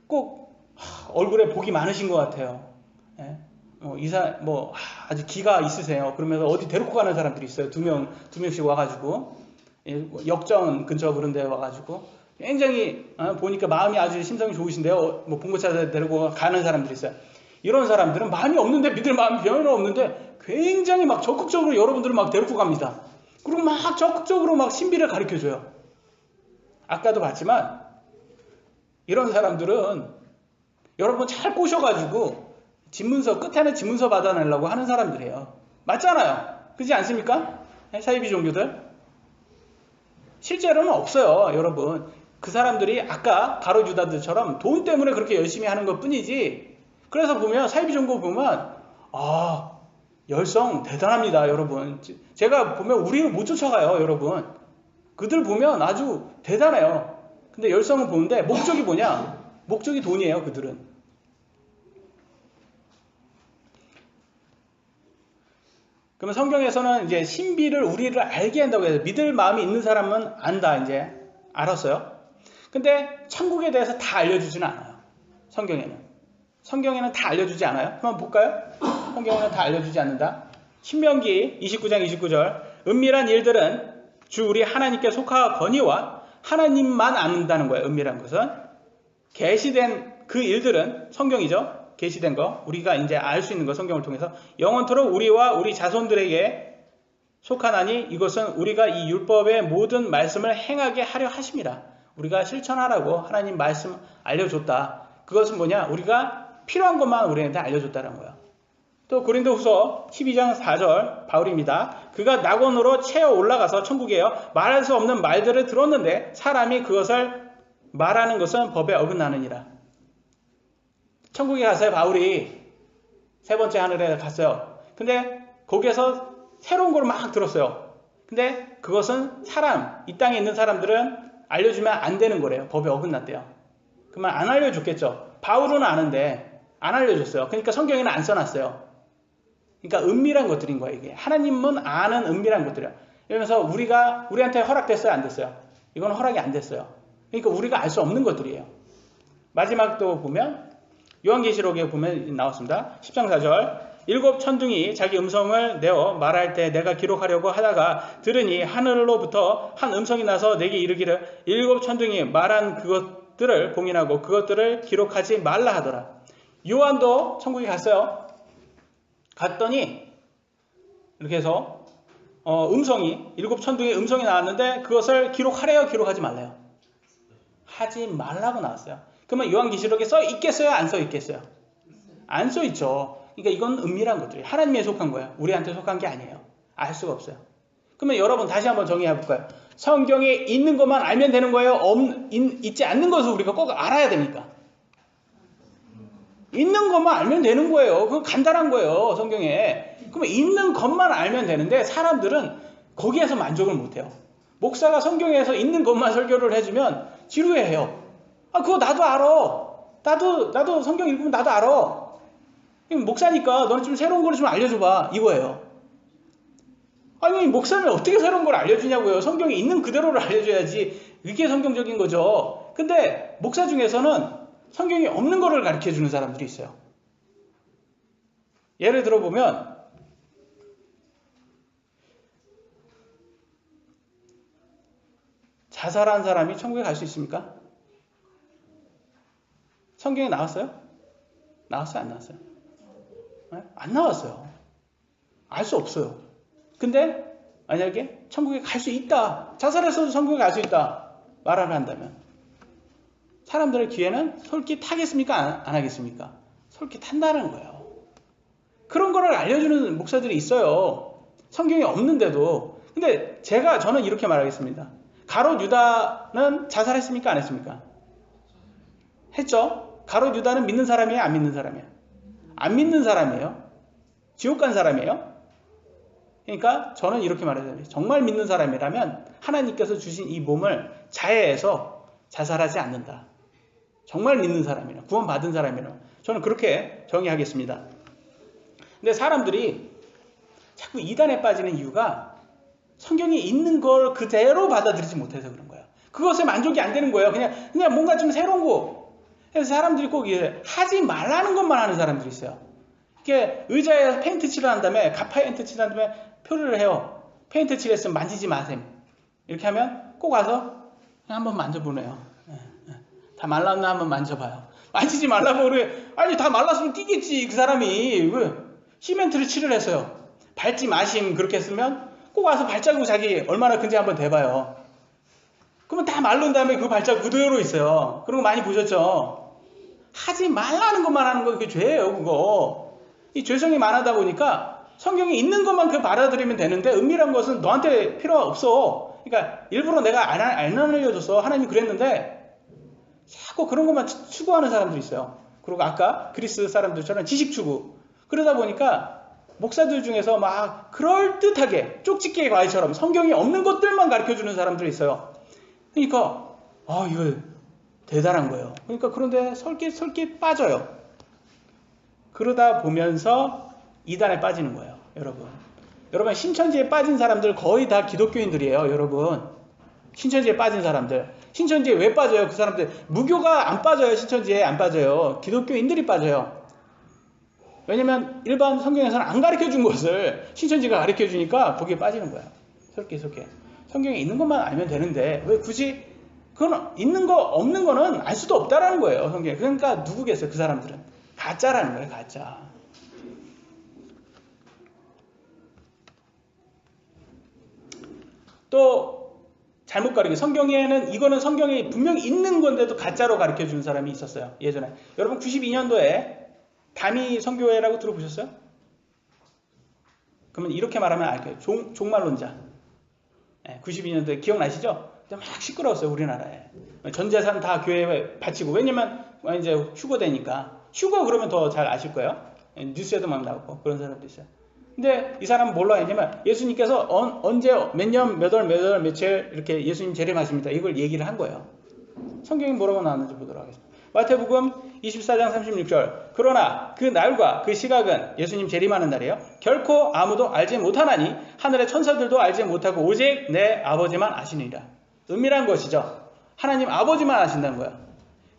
꼭 얼굴에 복이 많으신 것 같아요. 아주 기가 있으세요. 그러면서 어디 데리고 가는 사람들이 있어요. 두 명씩 와가지고 역전 근처 그런 데 와가지고 굉장히 보니까 마음이 아주 심성이 좋으신데요. 봉고차 데리고 가는 사람들이 있어요. 이런 사람들은 마음이 없는데 믿을 마음이 변화 없는데 굉장히 막 적극적으로 여러분들을 막 데리고 갑니다. 그리고 막 적극적으로 막 신비를 가르쳐줘요. 아까도 봤지만 이런 사람들은 여러분 잘 꼬셔가지고 끝에는 집문서 받아내려고 하는 사람들이에요. 맞잖아요. 그렇지 않습니까? 사이비 종교들. 실제로는 없어요, 여러분. 그 사람들이 아까 가롯 유다들처럼 돈 때문에 그렇게 열심히 하는 것 뿐이지. 그래서 보면 사이비 종교 보면 열성 대단합니다, 여러분. 제가 보면 우리를 못 쫓아가요, 여러분. 그들 보면 아주 대단해요. 근데 열성은 보는데 목적이 뭐냐? 목적이 돈이에요, 그들은. 그러면 성경에서는 이제 신비를 우리를 알게 한다고 해서 믿을 마음이 있는 사람은 안다, 이제 알았어요. 근데 천국에 대해서 다 알려주지는 않아요. 성경에는 다 알려주지 않아요. 한번 볼까요? 성경에는 다 알려주지 않는다. 신명기 29장 29절. 은밀한 일들은 주 우리 하나님께 속하거니와 하나님만 아는다는 거예요. 은밀한 것은. 계시된 그 일들은 성경이죠. 계시된 거. 우리가 이제 알 수 있는 거, 성경을 통해서. 영원토록 우리와 우리 자손들에게 속하나니 이것은 우리가 이 율법의 모든 말씀을 행하게 하려 하심이라. 우리가 실천하라고 하나님 말씀 알려줬다. 그것은 뭐냐? 우리가 필요한 것만 우리한테 알려줬다는 거예요. 또 고린도후서 12장 4절 바울입니다. 그가 낙원으로 채어 올라가서 천국에요. 말할 수 없는 말들을 들었는데 사람이 그것을 말하는 것은 법에 어긋나느니라. 천국에 가서요, 바울이 세 번째 하늘에 갔어요. 근데 거기에서 새로운 걸 막 들었어요. 근데 그것은 이 땅에 있는 사람들은 알려주면 안 되는 거래요. 법에 어긋났대요. 그러면 안 알려줬겠죠. 바울은 아는데 안 알려줬어요. 그러니까 성경에는 안 써놨어요. 그러니까 은밀한 것들인 거예요, 이게. 하나님은 아는 은밀한 것들이에요. 이러면서 우리한테 허락됐어요, 안 됐어요? 이건 허락이 안 됐어요. 그러니까 우리가 알 수 없는 것들이에요. 마지막 또 보면 요한계시록에 보면 나왔습니다. 10장 4절. 7 천둥이 자기 음성을 내어 말할 때 내가 기록하려고 하다가 들으니 하늘로부터 한 음성이 나서 내게 이르기를 7 천둥이 말한 그것들을 봉인하고 그것들을 기록하지 말라 하더라. 요한도 천국에 갔어요. 갔더니 이렇게 해서 음성이 7 천둥의 음성이 나왔는데 그것을 기록하래요, 기록하지 말래요? 하지 말라고 나왔어요. 그러면 요한계시록에 써 있겠어요, 안 써 있겠어요? 안 써 있죠. 그러니까 이건 은밀한 것들이에요. 하나님에 속한 거예요. 우리한테 속한 게 아니에요. 알 수가 없어요. 그러면 여러분 다시 한번 정의해 볼까요? 성경에 있는 것만 알면 되는 거예요? 있지 않는 것을 우리가 꼭 알아야 됩니까? 있는 것만 알면 되는 거예요. 그건 간단한 거예요, 성경에. 그러면 있는 것만 알면 되는데 사람들은 거기에서 만족을 못해요. 목사가 성경에서 있는 것만 설교를 해주면 지루해해요. 그거 나도 알아. 나도 성경 읽으면 나도 알아. 목사니까 너는 좀 새로운 걸 좀 알려줘봐, 이거예요. 아니, 목사는 어떻게 새로운 걸 알려주냐고요. 성경에 있는 그대로를 알려줘야지. 이게 성경적인 거죠. 근데 목사 중에서는 성경에 없는 거를 가르쳐주는 사람들이 있어요. 예를 들어보면 자살한 사람이 천국에 갈 수 있습니까? 성경에 나왔어요? 나왔어요, 안 나왔어요? 네? 안 나왔어요. 알 수 없어요. 근데 만약에 천국에 갈 수 있다, 자살해서도 천국에 갈 수 있다 말을 한다면 사람들의 귀에는 솔깃하겠습니까? 안 하겠습니까? 솔깃한다는 거예요. 그런 거를 알려주는 목사들이 있어요. 성경에 없는데도. 근데 저는 이렇게 말하겠습니다. 가롯 유다는 자살했습니까? 안 했습니까? 했죠. 가롯 유다는 믿는 사람이에요? 안 믿는 사람이에요? 안 믿는 사람이에요. 지옥 간 사람이에요. 그러니까 저는 이렇게 말해요. 정말 믿는 사람이라면 하나님께서 주신 이 몸을 자해해서 자살하지 않는다. 정말 믿는 사람이라, 구원받은 사람이라, 저는 그렇게 정의하겠습니다. 근데 사람들이 자꾸 이단에 빠지는 이유가 성경에 있는 걸 그대로 받아들이지 못해서 그런 거예요. 그것에 만족이 안 되는 거예요. 그냥 뭔가 좀 새로운 거. 그래서 사람들이 꼭 하지 말라는 것만 하는 사람들이 있어요. 이렇게 의자에 페인트 칠을 한 다음에, 가파인트 칠을 한 다음에 표를 해요. 페인트 칠했으면 만지지 마셈. 이렇게 하면 꼭 와서 그냥 한번 만져보네요. 다 말랐나 한번 만져봐요. 만지지 말라고 그래. 아니, 다 말랐으면 뛰겠지, 그 사람이. 왜? 시멘트를 칠을 했어요. 밟지 마심 그렇게 했으면 꼭 와서 발자국 자기 얼마나 큰지 한번 대봐요. 그러면 다 마른 다음에 그 발자국 그대로 있어요. 그런 거 많이 보셨죠? 하지 말라는 것만 하는 거 그게 죄예요, 그거. 이 죄성이 많아다 보니까 성경에 있는 것만 그 받아들이면 되는데 은밀한 것은 너한테 필요 없어. 그러니까 일부러 내가 안 알려줬어. 하나님이 그랬는데 자꾸 그런 것만 추구하는 사람들이 있어요. 그리고 아까 그리스 사람들처럼 지식 추구. 그러다 보니까 목사들 중에서 막 그럴듯하게 쪽집게 과외처럼 성경이 없는 것들만 가르쳐주는 사람들이 있어요. 그러니까 이거 대단한 거예요. 그러니까 그런데 설깃 빠져요. 그러다 보면서 이단에 빠지는 거예요. 여러분 신천지에 빠진 사람들 거의 다 기독교인들이에요. 여러분 신천지에 빠진 사람들, 신천지에 왜 빠져요? 그 사람들 무교가 안 빠져요. 신천지에 안 빠져요. 기독교인들이 빠져요. 왜냐면 일반 성경에서는 안 가르쳐준 것을 신천지가 가르쳐주니까 거기에 빠지는 거야. 설계. 성경에 있는 것만 알면 되는데 왜 굳이 그건 있는 거 없는 거는 알 수도 없다라는 거예요. 성경에. 그러니까 누구겠어요? 그 사람들은 가짜라는 거예요. 가짜. 또 잘못 가르쳐. 성경에는 이거는 성경에 분명히 있는 건데도 가짜로 가르쳐주는 사람이 있었어요. 예전에. 여러분 92년도에 다미 선교회라고 들어보셨어요? 그러면 이렇게 말하면 알게요. 종말론자. 92년도에 기억나시죠? 막 시끄러웠어요. 우리나라에. 전 재산 다 교회에 바치고. 왜냐면 이제 휴거 되니까. 휴거 그러면 더 잘 아실 거예요. 뉴스에도 막 나오고 그런 사람도 있어요. 근데 이 사람은 뭘로 했냐면 예수님께서 언제 몇 년 몇 월 며칠 이렇게 예수님 재림하십니다. 이걸 얘기를 한 거예요. 성경이 뭐라고 나왔는지 보도록 하겠습니다. 마태복음 24장 36절. 그러나 그 날과 그 시각은 예수님 재림하는 날이에요. 결코 아무도 알지 못하나니 하늘의 천사들도 알지 못하고 오직 내 아버지만 아시니라. 은밀한 것이죠. 하나님 아버지만 아신다는 거예요.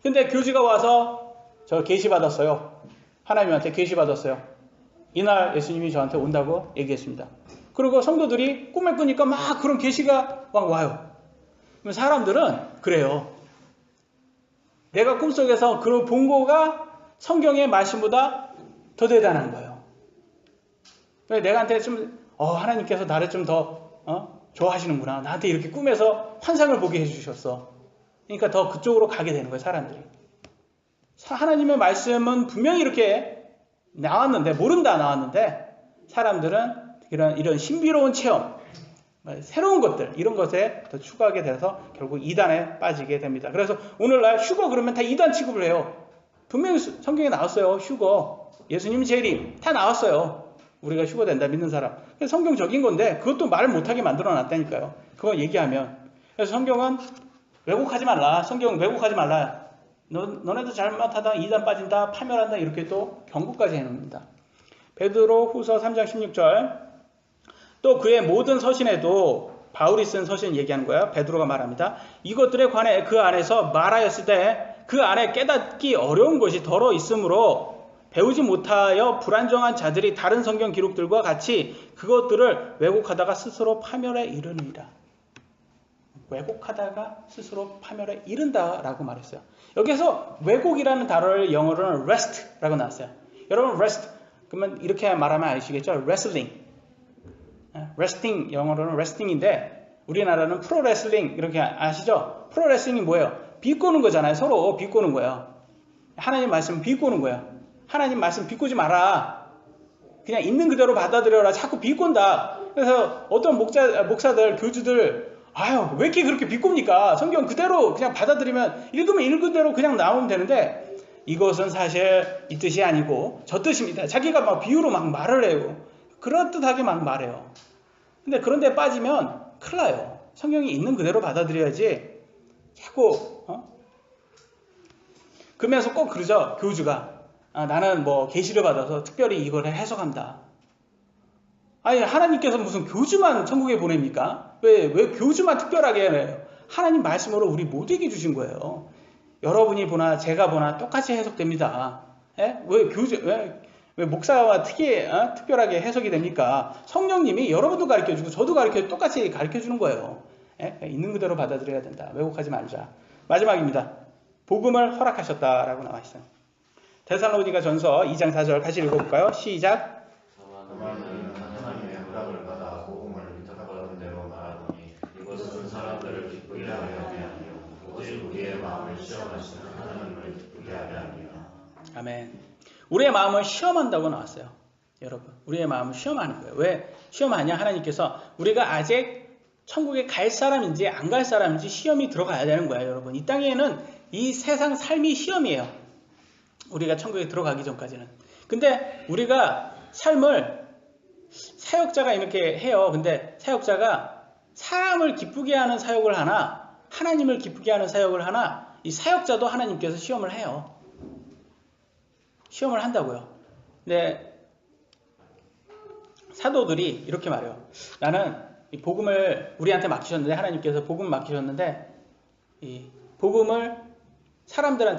근데 교주가 와서 저 계시 받았어요. 하나님한테 계시 받았어요. 이날 예수님이 저한테 온다고 얘기했습니다. 그리고 성도들이 꿈에 꾸니까 막 그런 계시가 막 와요. 그럼 사람들은 그래요. 내가 꿈속에서 그런 본 거가 성경의 말씀보다 더 대단한 거예요. 내가한테 좀 하나님께서 나를 좀 더 좋아하시는구나. 나한테 이렇게 꿈에서 환상을 보게 해주셨어. 그러니까 더 그쪽으로 가게 되는 거예요. 사람들이. 하나님의 말씀은 분명히 이렇게 나왔는데 사람들은 이런 신비로운 체험, 새로운 것들, 이런 것에 더 추가하게 돼서 결국 이단에 빠지게 됩니다. 그래서 오늘날 휴거 그러면 다 이단 취급을 해요. 분명히 성경에 나왔어요. 휴거, 예수님 재림 다 나왔어요. 우리가 휴거 된다 믿는 사람. 성경적인 건데 그것도 말을 못하게 만들어 놨다니까요. 그거 얘기하면. 그래서 성경은 왜곡하지 말라. 성경 왜곡하지 말라. 너네도 잘못하다 이단 빠진다, 파멸한다 이렇게 또 경고까지 해놓습니다. 베드로 후서 3장 16절. 또 그의 모든 서신에도 바울이 쓴 서신 얘기하는 거예요. 베드로가 말합니다. 이것들에 관해 그 안에서 말하였을 때 그 안에 깨닫기 어려운 것이 덜어 있으므로 배우지 못하여 불안정한 자들이 다른 성경 기록들과 같이 그것들을 왜곡하다가 스스로 파멸에 이르느니라. 왜곡하다가 스스로 파멸에 이른다라고 말했어요. 여기서 왜곡이라는 단어를 영어로는 rest라고 나왔어요. 여러분 rest 그러면 이렇게 말하면 아시겠죠? wrestling. 레스팅, 영어로는 레스팅인데 우리나라는 프로레슬링 이렇게 아시죠? 프로레슬링이 뭐예요? 비꼬는 거잖아요. 서로 비꼬는 거예요. 하나님 말씀 비꼬는 거예요. 하나님 말씀 비꼬지 마라. 그냥 있는 그대로 받아들여라. 자꾸 비꼰다. 그래서 어떤 목사들, 교주들 왜 이렇게 그렇게 비꼽니까? 성경 그대로 그냥 받아들이면 읽으면 읽은 대로 그냥 나오면 되는데 이것은 사실 이 뜻이 아니고 저 뜻입니다. 자기가 막 비유로 막 말을 해요. 그럴듯하게 막 말해요. 근데 그런 데 빠지면 큰일 나요. 성경이 있는 그대로 받아들여야지 자꾸 그러면서 꼭 그러죠. 교주가 나는 뭐 계시를 받아서 특별히 이걸 해석한다. 아니 하나님께서 무슨 교주만 천국에 보냅니까? 왜 교주만 특별하게 해요? 하나님 말씀으로 우리 모두에게 주신 거예요. 여러분이 보나 제가 보나 똑같이 해석됩니다. 왜 목사와 특별하게 해석이 됩니까? 성령님이 여러분도 가르쳐주고 저도 똑같이 가르쳐주는 거예요. 있는 그대로 받아들여야 된다. 왜곡하지 말자. 마지막입니다. 복음을 허락하셨다라고 나와 있어요. 데살로니가 전서 2장 4절 같이 읽어볼까요? 시작. 다만은 하나님의 허락을 받아 복음을 위탁받은 대로 말하노니 이것은 사람들을 기쁘게 하려 함이 아니요 오직 우리의 마음을 시험하시는 하나님을 기쁘게 하려 함이라. 아멘. 우리의 마음을 시험한다고 나왔어요. 여러분, 우리의 마음을 시험하는 거예요. 왜 시험하냐? 하나님께서 우리가 아직 천국에 갈 사람인지 안 갈 사람인지 시험이 들어가야 되는 거예요. 여러분, 이 땅에는 이 세상 삶이 시험이에요. 우리가 천국에 들어가기 전까지는. 근데 우리가 삶을 사역자가 이렇게 해요. 근데 사역자가 사람을 기쁘게 하는 사역을 하나 하나님을 기쁘게 하는 사역을 하나 이 사역자도 하나님께서 시험을 해요. 시험을 한다고요. 근데 사도들이 이렇게 말해요. 나는 이 복음을 우리한테 맡기셨는데 하나님께서 복음 맡기셨는데 이 복음을 사람들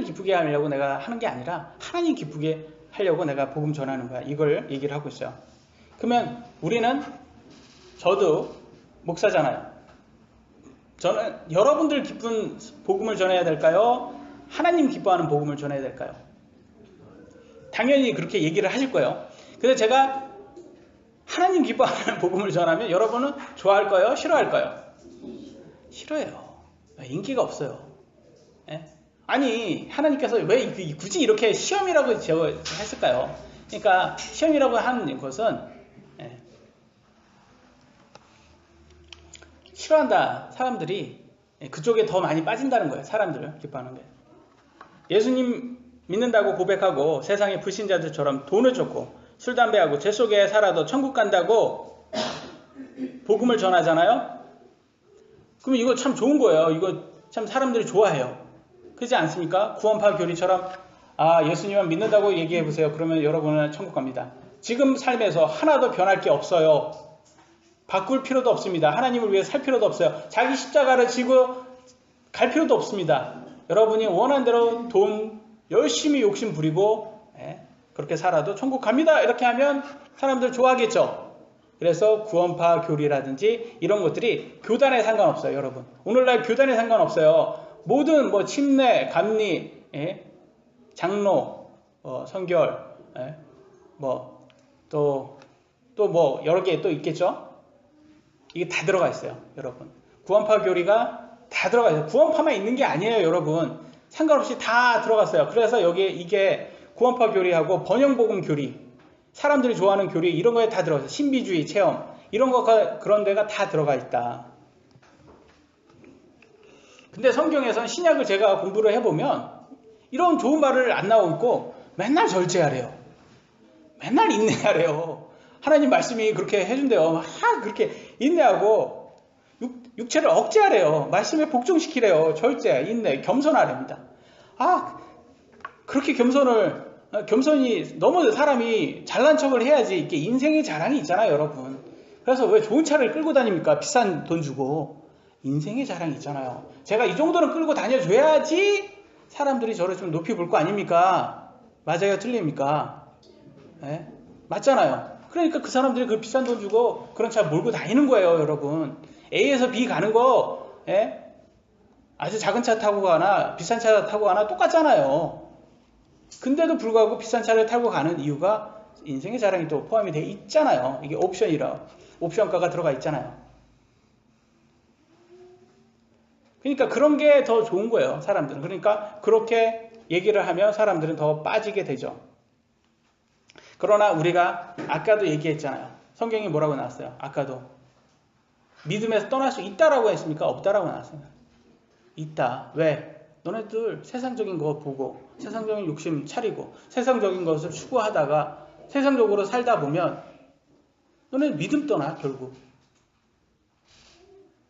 기쁘게 하려고 내가 하는 게 아니라 하나님 기쁘게 하려고 내가 복음 전하는 거야. 이걸 얘기를 하고 있어요. 그러면 저도 목사잖아요. 저는 여러분들 기쁜 복음을 전해야 될까요? 하나님 기뻐하는 복음을 전해야 될까요? 당연히 그렇게 얘기를 하실 거예요. 그래서 제가 하나님 기뻐하는 복음을 전하면 여러분은 좋아할까요? 싫어할까요? 싫어해요. 인기가 없어요. 예? 아니 하나님께서 왜 굳이 이렇게 시험이라고 했을까요? 그러니까 시험이라고 하는 것은 싫어한다. 사람들이 그쪽에 더 많이 빠진다는 거예요. 사람들을 기뻐하는 게. 예수님 믿는다고 고백하고 세상의 불신자들처럼 돈을 줬고 술 담배하고 죄 속에 살아도 천국 간다고 복음을 전하잖아요. 그럼 이거 참 좋은 거예요. 이거 참 사람들이 좋아해요. 그렇지 않습니까? 구원파 교리처럼 예수님만 믿는다고 얘기해 보세요. 그러면 여러분은 천국 갑니다. 지금 삶에서 하나도 변할 게 없어요. 바꿀 필요도 없습니다. 하나님을 위해 살 필요도 없어요. 자기 십자가를 지고 갈 필요도 없습니다. 여러분이 원하는 대로 돈 열심히 욕심 부리고 그렇게 살아도 천국 갑니다. 이렇게 하면 사람들 좋아하겠죠. 그래서 구원파 교리라든지 이런 것들이 교단에 상관없어요. 여러분 오늘날 교단에 상관없어요. 모든 침례, 감리, 장로, 성결, 또 여러 개 또 있겠죠. 이게 다 들어가 있어요. 여러분 구원파 교리가 다 들어가 있어요. 구원파만 있는 게 아니에요. 여러분 상관없이 다 들어갔어요. 그래서 이게 구원파 교리하고 번영복음 교리, 사람들이 좋아하는 교리 이런 거에 다 들어가서 신비주의 체험 이런 거가 그런 데가 다 들어가 있다. 근데 성경에서는 신약을 제가 공부를 해보면 이런 좋은 말을 안 나오고 맨날 절제하래요. 맨날 인내하래요. 하나님 말씀이 그렇게 해준대요. 그렇게 인내하고 육체를 억제하래요. 말씀에 복종시키래요. 절제, 인내, 겸손하랍니다. 그렇게 겸손이 너무 사람이 잘난 척을 해야지 이게 인생의 자랑이 있잖아요, 여러분. 그래서 왜 좋은 차를 끌고 다닙니까? 비싼 돈 주고. 인생의 자랑이 있잖아요. 제가 이 정도는 끌고 다녀줘야지 사람들이 저를 좀 높이 볼 거 아닙니까? 맞아요? 틀립니까? 맞잖아요. 그러니까 그 사람들이 그 비싼 돈 주고 그런 차 몰고 다니는 거예요, 여러분. A에서 B 가는 거, 아주 작은 차 타고 가나 비싼 차 타고 가나 똑같잖아요. 근데도 불구하고 비싼 차를 타고 가는 이유가 인생의 자랑이 또 포함이 되어 있잖아요. 이게 옵션가가 들어가 있잖아요. 그러니까 그런 게 더 좋은 거예요, 사람들은. 그러니까 그렇게 얘기를 하면 사람들은 더 빠지게 되죠. 그러나 우리가 아까도 얘기했잖아요. 성경이 뭐라고 나왔어요? 아까도 믿음에서 떠날 수 있다라고 했습니까? 없다라고 나왔어요. 있다. 왜? 너네들 세상적인 거 보고 세상적인 욕심 차리고 세상적인 것을 추구하다가 세상적으로 살다 보면 너네 믿음 떠나 결국.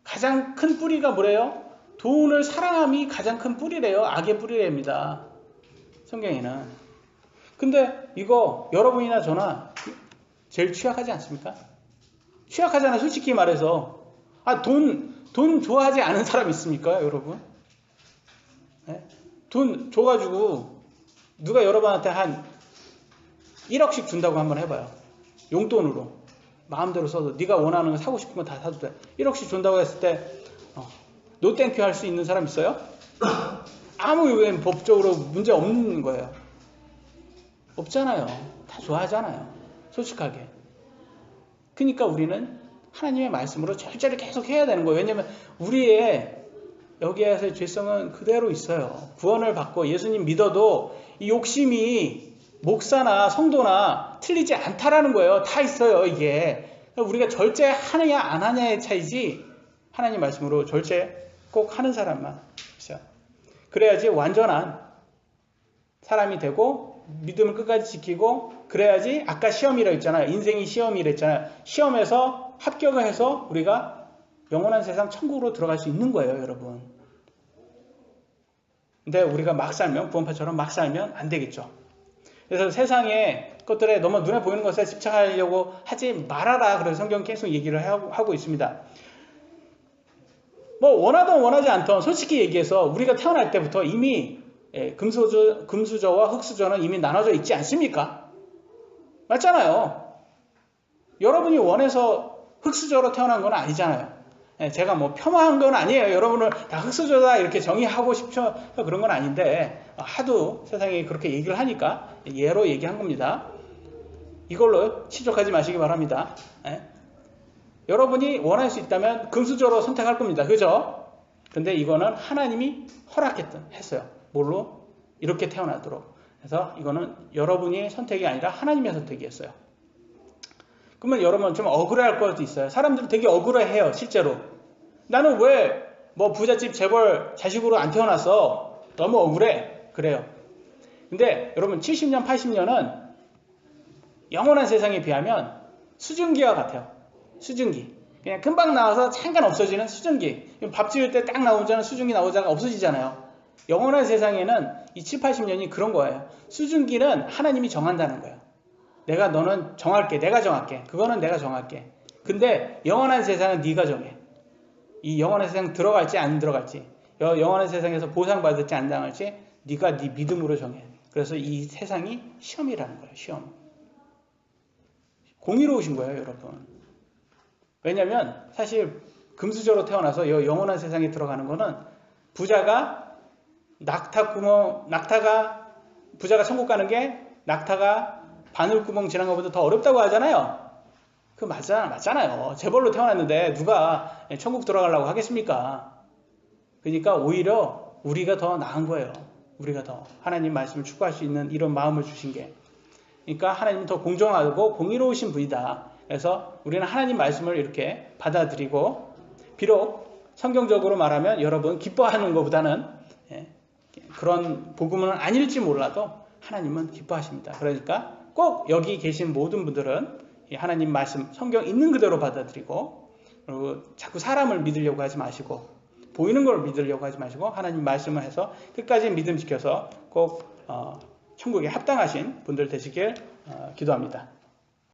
가장 큰 뿌리가 뭐래요? 돈을 사랑함이 가장 큰 뿌리래요. 악의 뿌리랍니다. 성경에는. 근데 이거 여러분이나 저나 제일 취약하지 않습니까? 취약하잖아요. 솔직히 말해서. 돈 좋아하지 않은 사람 있습니까? 여러분? 돈 줘가지고 누가 여러분한테 한 1억씩 준다고 한번 해봐요. 용돈으로. 마음대로 써도 네가 원하는 거 사고 싶은 거 다 사도 돼. 1억씩 준다고 했을 때 노 땡큐 할 수 있는 사람 있어요? 아무 법적으로 문제 없는 거예요. 없잖아요. 다 좋아하잖아요. 솔직하게. 그러니까 우리는 하나님의 말씀으로 절제를 계속 해야 되는 거예요. 왜냐하면 우리의 여기에서의 죄성은 그대로 있어요. 구원을 받고 예수님 믿어도 이 욕심이 목사나 성도나 틀리지 않다라는 거예요. 다 있어요, 이게. 우리가 절제하느냐 안 하냐의 차이지 하나님 말씀으로 절제 꼭 하는 사람만 있어요. 그래야지 완전한 사람이 되고 믿음을 끝까지 지키고 그래야지 아까 시험이라 했잖아요. 인생이 시험이라 했잖아요. 시험에서 합격을 해서 우리가 영원한 세상 천국으로 들어갈 수 있는 거예요, 여러분. 근데 우리가 막 살면, 구원파처럼 막 살면 안 되겠죠. 그래서 세상의 것들에 너무 눈에 보이는 것에 집착하려고 하지 말아라. 그래서 성경 계속 얘기를 하고 있습니다. 뭐 원하든 원하지 않든 솔직히 얘기해서 우리가 태어날 때부터 이미 금수저와 흙수저는 이미 나눠져 있지 않습니까? 맞잖아요. 여러분이 원해서 흙수저로 태어난 건 아니잖아요. 제가 뭐 폄하한 건 아니에요. 여러분을 다 흙수저다 이렇게 정의하고 싶죠. 그런 건 아닌데 하도 세상에 그렇게 얘기를 하니까 예로 얘기한 겁니다. 이걸로 치족하지 마시기 바랍니다. 여러분이 원할 수 있다면 금수저로 선택할 겁니다. 그죠? 근데 이거는 하나님이 했어요. 뭘로? 이렇게 태어나도록. 그래서 이거는 여러분이 선택이 아니라 하나님의 선택이었어요. 그러면 여러분 좀 억울해할 것도 있어요. 사람들이 되게 억울해해요. 실제로. 나는 왜 뭐 부잣집 재벌 자식으로 안 태어났어? 너무 억울해. 그래요. 근데 여러분 70년, 80년은 영원한 세상에 비하면 수증기와 같아요. 수증기. 그냥 금방 나와서 잠깐 없어지는 수증기. 밥 지을 때 딱 나오자는 수증기 나오자가 없어지잖아요. 영원한 세상에는 이 7, 80년이 그런 거예요. 수증기는 하나님이 정한다는 거예요. 너는 정할게. 내가 정할게. 그거는 내가 정할게. 근데 영원한 세상은 네가 정해. 이 영원한 세상 들어갈지 안 들어갈지, 영원한 세상에서 보상받을지 안 당할지 네가 네 믿음으로 정해. 그래서 이 세상이 시험이라는 거예요. 시험. 공의로우신 거예요, 여러분. 왜냐하면 사실 금수저로 태어나서 영원한 세상에 들어가는 거는 부자가 부자가 천국 가는 게 낙타가 바늘구멍 지난 것보다 더 어렵다고 하잖아요. 그거 맞잖아요. 재벌로 태어났는데 누가 천국 들어가려고 하겠습니까? 그러니까 오히려 우리가 더 나은 거예요. 우리가 더 하나님 말씀을 추구할 수 있는 이런 마음을 주신 게. 그러니까 하나님은 더 공정하고 공의로우신 분이다. 그래서 우리는 하나님 말씀을 이렇게 받아들이고, 비록 성경적으로 말하면 여러분 기뻐하는 것보다는 그런 복음은 아닐지 몰라도 하나님은 기뻐하십니다. 그러니까 꼭 여기 계신 모든 분들은 하나님 말씀, 성경 있는 그대로 받아들이고, 그리고 자꾸 사람을 믿으려고 하지 마시고, 보이는 걸 믿으려고 하지 마시고, 하나님 말씀을 해서 끝까지 믿음 지켜서 꼭 천국에 합당하신 분들 되시길 기도합니다.